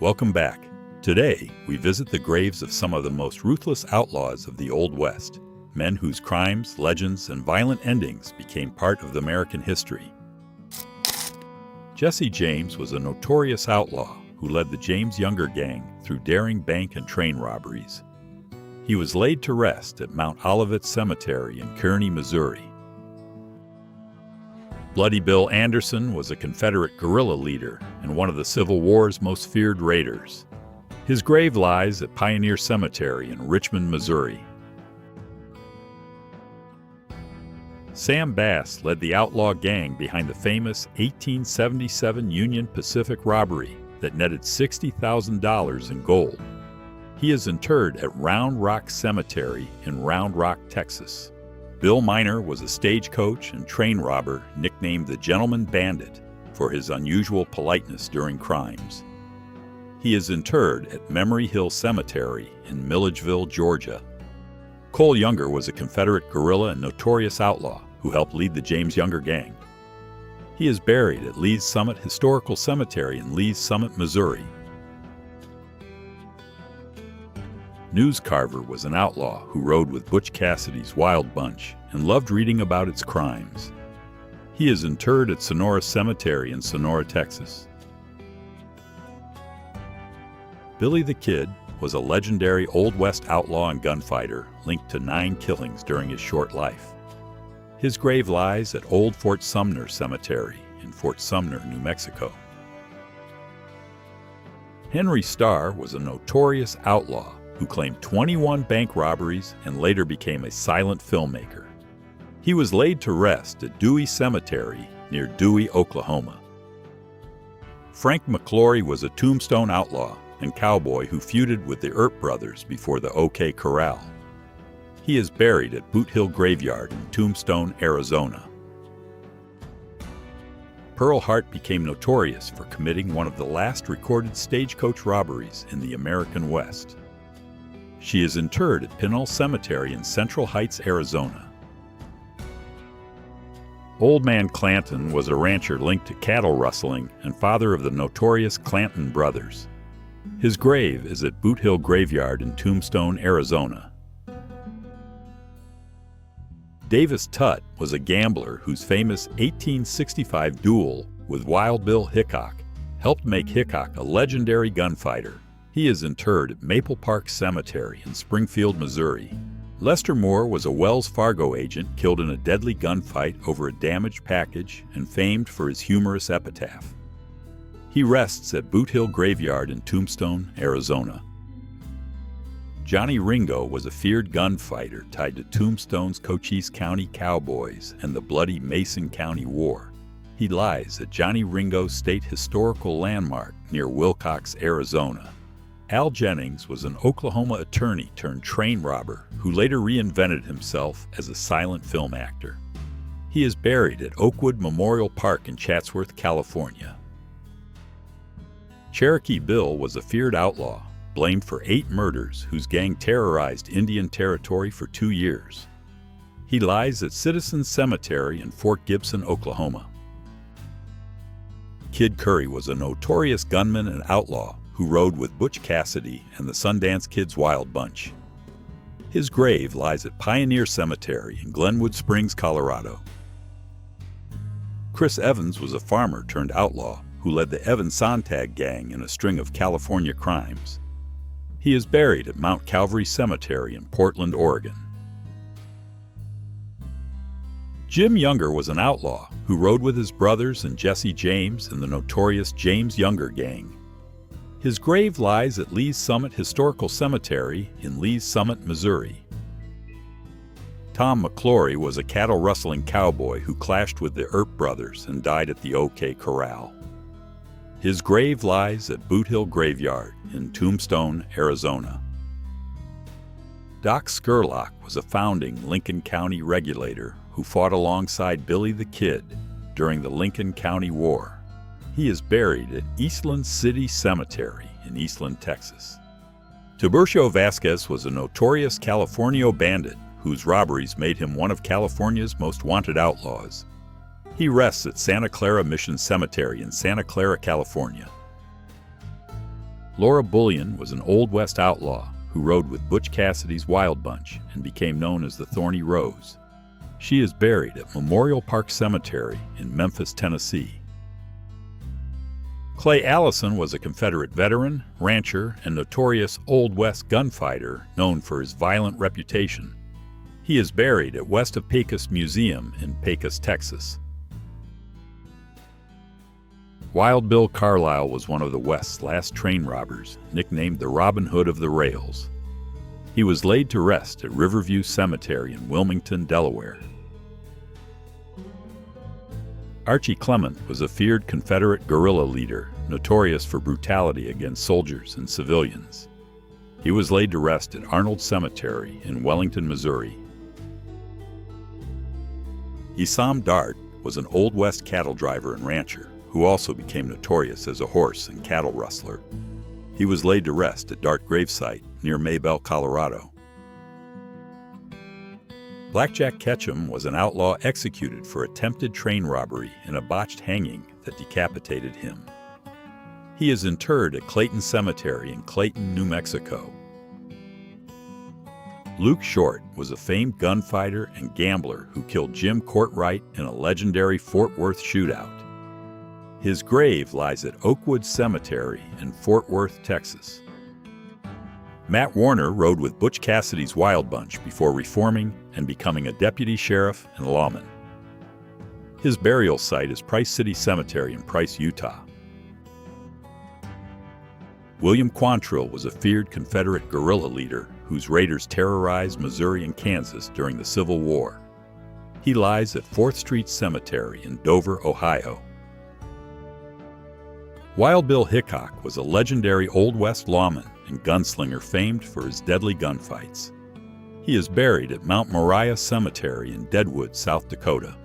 Welcome back. Today, we visit the graves of some of the most ruthless outlaws of the Old West, men whose crimes, legends, and violent endings became part of American history. Jesse James was a notorious outlaw who led the James Younger Gang through daring bank and train robberies. He was laid to rest at Mount Olivet Cemetery in Kearney, Missouri. Bloody Bill Anderson was a Confederate guerrilla leader and one of the Civil War's most feared raiders. His grave lies at Pioneer Cemetery in Richmond, Missouri. Sam Bass led the outlaw gang behind the famous 1877 Union Pacific robbery that netted $60,000 in gold. He is interred at Round Rock Cemetery in Round Rock, Texas. Bill Miner was a stagecoach and train robber nicknamed the Gentleman Bandit for his unusual politeness during crimes. He is interred at Memory Hill Cemetery in Milledgeville, Georgia. Cole Younger was a Confederate guerrilla and notorious outlaw who helped lead the James Younger Gang. He is buried at Lee's Summit Historical Cemetery in Lee's Summit, Missouri. News Carver was an outlaw who rode with Butch Cassidy's Wild Bunch and loved reading about its crimes. He is interred at Sonora Cemetery in Sonora, Texas. Billy the Kid was a legendary Old West outlaw and gunfighter linked to 9 killings during his short life. His grave lies at Old Fort Sumner Cemetery in Fort Sumner, New Mexico. Henry Starr was a notorious outlaw who claimed 21 bank robberies and later became a silent filmmaker. He was laid to rest at Dewey Cemetery near Dewey, Oklahoma. Frank McClory was a Tombstone outlaw and cowboy who feuded with the Earp brothers before the OK Corral. He is buried at Boot Hill Graveyard in Tombstone, Arizona. Pearl Hart became notorious for committing one of the last recorded stagecoach robberies in the American West. She is interred at Pinole Cemetery in Central Heights, Arizona. Old Man Clanton was a rancher linked to cattle rustling and father of the notorious Clanton brothers. His grave is at Boot Hill Graveyard in Tombstone, Arizona. Davis Tutt was a gambler whose famous 1865 duel with Wild Bill Hickok helped make Hickok a legendary gunfighter. He is interred at Maple Park Cemetery in Springfield, Missouri. Lester Moore was a Wells Fargo agent killed in a deadly gunfight over a damaged package and famed for his humorous epitaph. He rests at Boot Hill Graveyard in Tombstone, Arizona. Johnny Ringo was a feared gunfighter tied to Tombstone's Cochise County Cowboys and the bloody Mason County War. He lies at Johnny Ringo State Historical Landmark near Wilcox, Arizona. Al Jennings was an Oklahoma attorney turned train robber who later reinvented himself as a silent film actor. He is buried at Oakwood Memorial Park in Chatsworth, California. Cherokee Bill was a feared outlaw, blamed for 8 murders whose gang terrorized Indian Territory for 2 years. He lies at Citizens Cemetery in Fort Gibson, Oklahoma. Kid Curry was a notorious gunman and outlaw who rode with Butch Cassidy and the Sundance Kid's Wild Bunch. His grave lies at Pioneer Cemetery in Glenwood Springs, Colorado. Chris Evans was a farmer turned outlaw who led the Evan Sontag gang in a string of California crimes. He is buried at Mount Calvary Cemetery in Portland, Oregon. Jim Younger was an outlaw who rode with his brothers and Jesse James in the notorious James Younger Gang. His grave lies at Lee's Summit Historical Cemetery in Lee's Summit, Missouri. Tom McClory was a cattle-rustling cowboy who clashed with the Earp brothers and died at the OK Corral. His grave lies at Boot Hill Graveyard in Tombstone, Arizona. Doc Skurlock was a founding Lincoln County regulator who fought alongside Billy the Kid during the Lincoln County War. He is buried at Eastland City Cemetery in Eastland, Texas. Tiburcio Vasquez was a notorious California bandit whose robberies made him one of California's most wanted outlaws. He rests at Santa Clara Mission Cemetery in Santa Clara, California. Laura Bullion was an Old West outlaw who rode with Butch Cassidy's Wild Bunch and became known as the Thorny Rose. She is buried at Memorial Park Cemetery in Memphis, Tennessee. Clay Allison was a Confederate veteran, rancher, and notorious Old West gunfighter known for his violent reputation. He is buried at West of Pecos Museum in Pecos, Texas. Wild Bill Carlisle was one of the West's last train robbers, nicknamed the Robin Hood of the Rails. He was laid to rest at Riverview Cemetery in Wilmington, Delaware. Archie Clement was a feared Confederate guerrilla leader, notorious for brutality against soldiers and civilians. He was laid to rest at Arnold Cemetery in Wellington, Missouri. Esam Dart was an Old West cattle driver and rancher who also became notorious as a horse and cattle rustler. He was laid to rest at Dart gravesite near Maybelle, Colorado. Blackjack Ketchum was an outlaw executed for attempted train robbery in a botched hanging that decapitated him. He is interred at Clayton Cemetery in Clayton, New Mexico. Luke Short was a famed gunfighter and gambler who killed Jim Courtwright in a legendary Fort Worth shootout. His grave lies at Oakwood Cemetery in Fort Worth, Texas. Matt Warner rode with Butch Cassidy's Wild Bunch before reforming and becoming a deputy sheriff and lawman. His burial site is Price City Cemetery in Price, Utah. William Quantrill was a feared Confederate guerrilla leader whose raiders terrorized Missouri and Kansas during the Civil War. He lies at 4th Street Cemetery in Dover, Ohio. Wild Bill Hickok was a legendary Old West lawman and gunslinger famed for his deadly gunfights. He is buried at Mount Moriah Cemetery in Deadwood, South Dakota.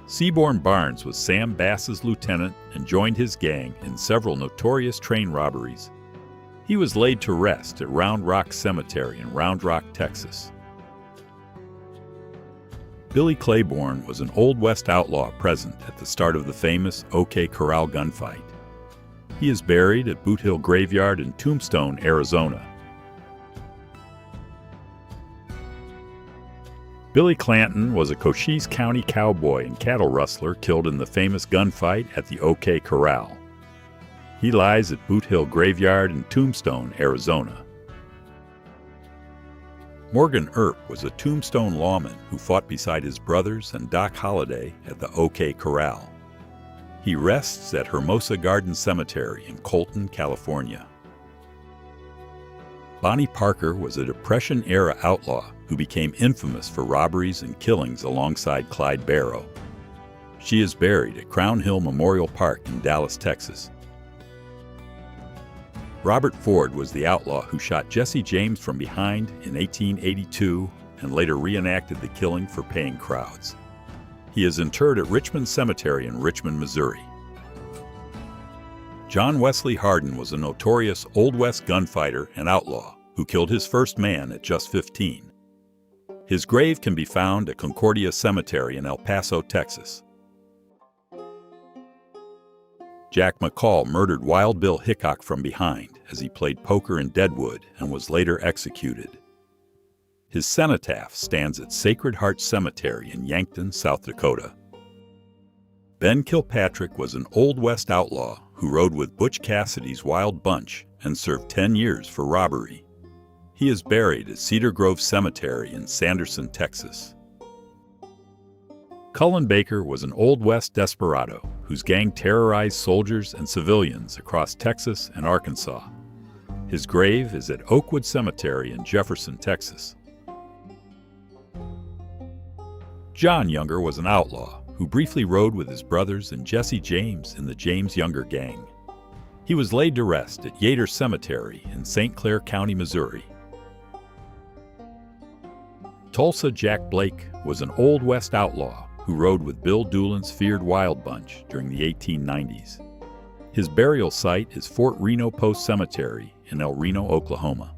Seaborn Barnes was Sam Bass's lieutenant and joined his gang in several notorious train robberies. He was laid to rest at Round Rock Cemetery in Round Rock, Texas. Billy Claiborne was an Old West outlaw present at the start of the famous OK Corral gunfight. He is buried at Boot Hill Graveyard in Tombstone, Arizona. Billy Clanton was a Cochise County cowboy and cattle rustler killed in the famous gunfight at the OK Corral. He lies at Boot Hill Graveyard in Tombstone, Arizona. Morgan Earp was a Tombstone lawman who fought beside his brothers and Doc Holliday at the OK Corral. He rests at Hermosa Garden Cemetery in Colton, California. Bonnie Parker was a Depression-era outlaw who became infamous for robberies and killings alongside Clyde Barrow. She is buried at Crown Hill Memorial Park in Dallas, Texas. Robert Ford was the outlaw who shot Jesse James from behind in 1882 and later reenacted the killing for paying crowds. He is interred at Richmond Cemetery in Richmond, Missouri. John Wesley Hardin was a notorious Old West gunfighter and outlaw who killed his first man at just 15. His grave can be found at Concordia Cemetery in El Paso, Texas. Jack McCall murdered Wild Bill Hickok from behind as he played poker in Deadwood and was later executed. His cenotaph stands at Sacred Heart Cemetery in Yankton, South Dakota. Ben Kilpatrick was an Old West outlaw who rode with Butch Cassidy's Wild Bunch and served 10 years for robbery. He is buried at Cedar Grove Cemetery in Sanderson, Texas. Cullen Baker was an Old West desperado whose gang terrorized soldiers and civilians across Texas and Arkansas. His grave is at Oakwood Cemetery in Jefferson, Texas. John Younger was an outlaw who briefly rode with his brothers and Jesse James in the James Younger Gang. He was laid to rest at Yater Cemetery in St. Clair County, Missouri. Tulsa Jack Blake was an Old West outlaw who rode with Bill Doolin's feared Wild Bunch during the 1890s. His burial site is Fort Reno Post Cemetery in El Reno, Oklahoma.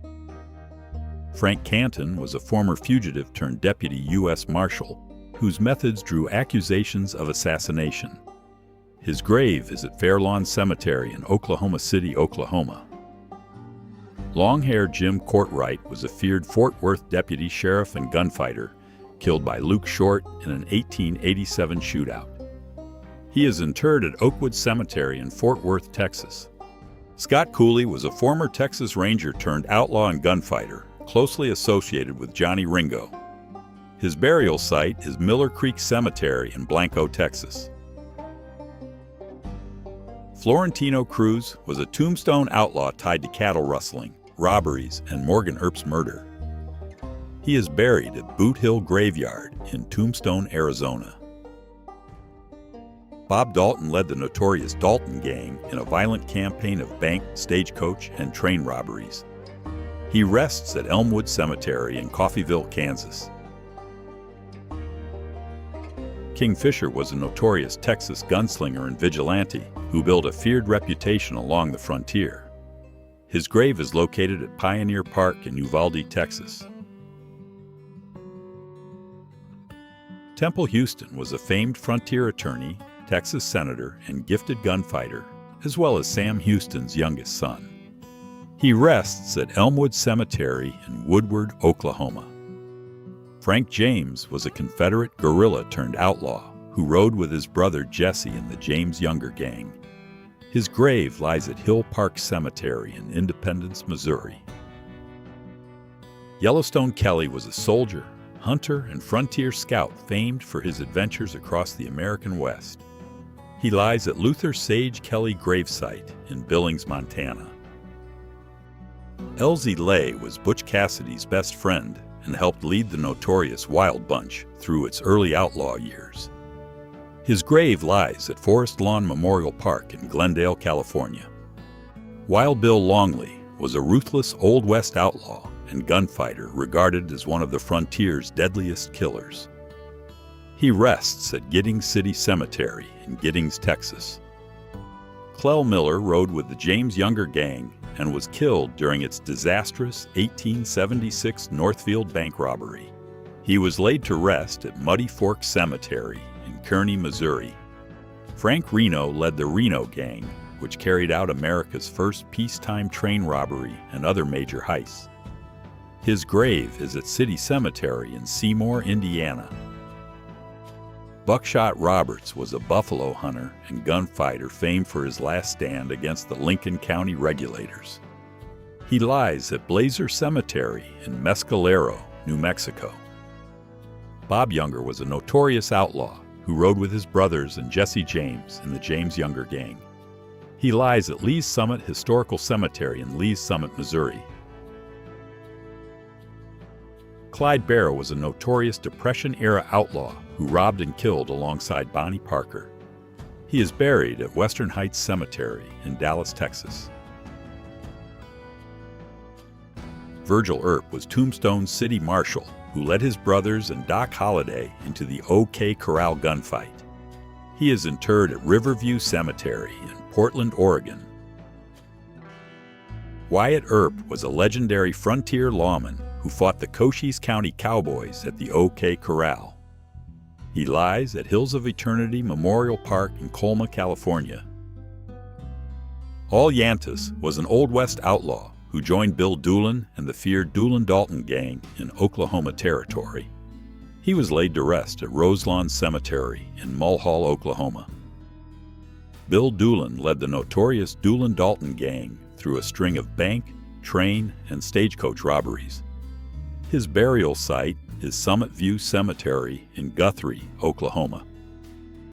Frank Canton was a former fugitive turned deputy U.S. Marshal whose methods drew accusations of assassination. His grave is at Fairlawn Cemetery in Oklahoma City, Oklahoma. Long-haired Jim Courtwright was a feared Fort Worth deputy sheriff and gunfighter, killed by Luke Short in an 1887 shootout. He is interred at Oakwood Cemetery in Fort Worth, Texas. Scott Cooley was a former Texas Ranger turned outlaw and gunfighter, closely associated with Johnny Ringo. His burial site is Miller Creek Cemetery in Blanco, Texas. Florentino Cruz was a Tombstone outlaw tied to cattle rustling, robberies, and Morgan Earp's murder. He is buried at Boot Hill Graveyard in Tombstone, Arizona. Bob Dalton led the notorious Dalton Gang in a violent campaign of bank, stagecoach, and train robberies. He rests at Elmwood Cemetery in Coffeyville, Kansas. King Fisher was a notorious Texas gunslinger and vigilante who built a feared reputation along the frontier. His grave is located at Pioneer Park in Uvalde, Texas. Temple Houston was a famed frontier attorney, Texas senator, and gifted gunfighter, as well as Sam Houston's youngest son. He rests at Elmwood Cemetery in Woodward, Oklahoma. Frank James was a Confederate guerrilla turned outlaw who rode with his brother Jesse in the James Younger Gang. His grave lies at Hill Park Cemetery in Independence, Missouri. Yellowstone Kelly was a soldier, hunter, and frontier scout famed for his adventures across the American West. He lies at Luther Sage Kelly gravesite in Billings, Montana. Elzie Lay was Butch Cassidy's best friend and helped lead the notorious Wild Bunch through its early outlaw years. His grave lies at Forest Lawn Memorial Park in Glendale, California. Wild Bill Longley was a ruthless Old West outlaw and gunfighter regarded as one of the frontier's deadliest killers. He rests at Giddings City Cemetery in Giddings, Texas. Clell Miller rode with the James Younger Gang and was killed during its disastrous 1876 Northfield bank robbery. He was laid to rest at Muddy Fork Cemetery in Kearney, Missouri. Frank Reno led the Reno Gang, which carried out America's first peacetime train robbery and other major heists. His grave is at City Cemetery in Seymour, Indiana. Buckshot Roberts was a buffalo hunter and gunfighter famed for his last stand against the Lincoln County regulators. He lies at Blazer Cemetery in Mescalero, New Mexico. Bob Younger was a notorious outlaw who rode with his brothers and Jesse James in the James Younger Gang. He lies at Lee's Summit Historical Cemetery in Lee's Summit, Missouri. Clyde Barrow was a notorious Depression-era outlaw who robbed and killed alongside Bonnie Parker. He is buried at Western Heights Cemetery in Dallas, Texas. Virgil Earp was Tombstone's city marshal who led his brothers and Doc Holliday into the OK Corral gunfight. He is interred at Riverview Cemetery in Portland, Oregon. Wyatt Earp was a legendary frontier lawman who fought the Cochise County Cowboys at the OK Corral. He lies at Hills of Eternity Memorial Park in Colma, California. Al Yantis was an Old West outlaw who joined Bill Doolin and the feared Doolin-Dalton Gang in Oklahoma Territory. He was laid to rest at Roselawn Cemetery in Mulhall, Oklahoma. Bill Doolin led the notorious Doolin-Dalton Gang through a string of bank, train, and stagecoach robberies. His burial site is Summit View Cemetery in Guthrie, Oklahoma.